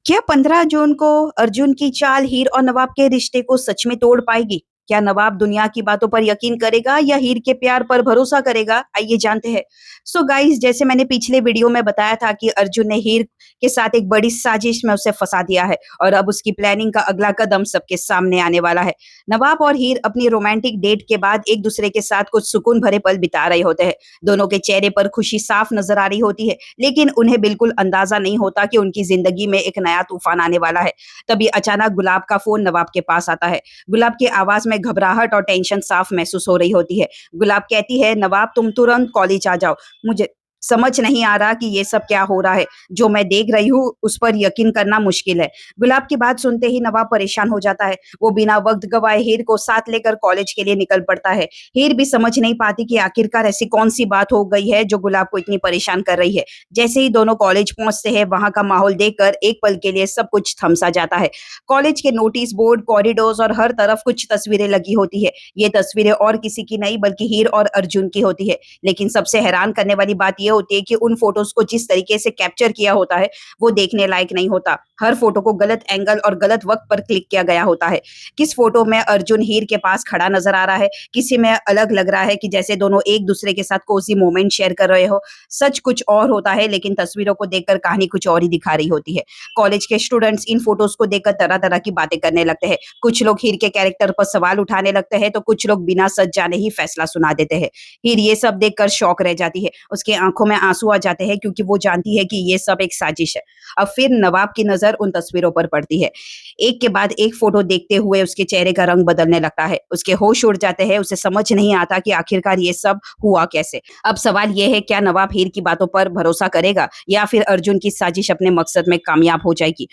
क्या 15 जून को अर्जुन की चाल हीर और नवाब के रिश्ते को सच में तोड़ पाएगी? क्या नवाब दुनिया की बातों पर यकीन करेगा या हीर के प्यार पर भरोसा करेगा? आइए जानते हैं। सो गाइस, जैसे मैंने पिछले वीडियो में बताया था कि अर्जुन ने हीर के साथ एक बड़ी साजिश में उसे फंसा दिया है और अब उसकी प्लानिंग का अगला कदम सबके सामने आने वाला है। नवाब और हीर अपनी रोमांटिक डेट के बाद एक दूसरे के साथ कुछ सुकून भरे पल बिता रहे होते हैं। दोनों के चेहरे पर खुशी साफ नजर आ रही होती है, लेकिन उन्हें बिल्कुल अंदाजा नहीं होता कि उनकी जिंदगी में एक नया तूफान आने वाला है। तभी अचानक गुलाब का फोन नवाब के पास आता है। गुलाब की आवाज में घबराहट और टेंशन साफ महसूस हो रही होती है। गुलाब कहती है, नवाब तुम तुरंत कॉलेज आ जाओ। मुझे समझ नहीं आ रहा कि ये सब क्या हो रहा है। जो मैं देख रही हूँ उस पर यकीन करना मुश्किल है। गुलाब की बात सुनते ही नवाब परेशान हो जाता है। वो बिना वक्त गवाए हीर को साथ लेकर कॉलेज के लिए निकल पड़ता है। हीर भी समझ नहीं पाती कि आखिरकार ऐसी कौन सी बात हो गई है जो गुलाब को इतनी परेशान कर रही है। जैसे ही दोनों कॉलेज पहुंचते हैं, वहां का माहौल देखकर एक पल के लिए सब कुछ थम सा जाता है। कॉलेज के नोटिस बोर्ड, कॉरिडोर्स और हर तरफ कुछ तस्वीरें लगी होती है। ये तस्वीरें और किसी की नहीं बल्कि हीर और अर्जुन की होती है। लेकिन सबसे हैरान करने वाली बात ये होती है कि उन फोटोज को जिस तरीके से कैप्चर किया होता है, वो देखने लायक नहीं होता। हर फोटो को गलत एंगल और गलत वक्त पर क्लिक किया गया होता है। किस फोटो में अर्जुन हीर के पास खड़ा नजर आ रहा है, किसी में अलग लग रहा है कि जैसे दोनों एक दूसरे के साथ कोजी मोमेंट शेयर कर रहे हो। सच कुछ और होता है, लेकिन तस्वीरों को देखकर कहानी कुछ और ही दिखा रही होती है। कॉलेज के स्टूडेंट्स इन फोटोज को देखकर तरह तरह की बातें करने लगते हैं। कुछ लोग हीर के कैरेक्टर पर सवाल उठाने लगते हैं, तो कुछ लोग बिना सच जाने ही फैसला सुना देते हैं। हीर ये सब देखकर शॉक रह जाती है। उसकी आंखों में आंसू आ जाते हैं, क्योंकि वो जानती है कि ये सब एक साजिश है। अब फिर नवाब की नजर उन तस्वीरों पर पड़ती है। एक के बाद एक फोटो देखते हुए उसके चेहरे का रंग बदलने लगता है। उसके होश उड़ जाते हैं। उसे समझ नहीं आता कि आखिरकार ये सब हुआ कैसे। अब सवाल ये है, क्या नवाब हीर की बातों पर भरोसा करेगा या फिर अर्जुन की साजिश अपने मकसद में कामयाब हो जाएगी?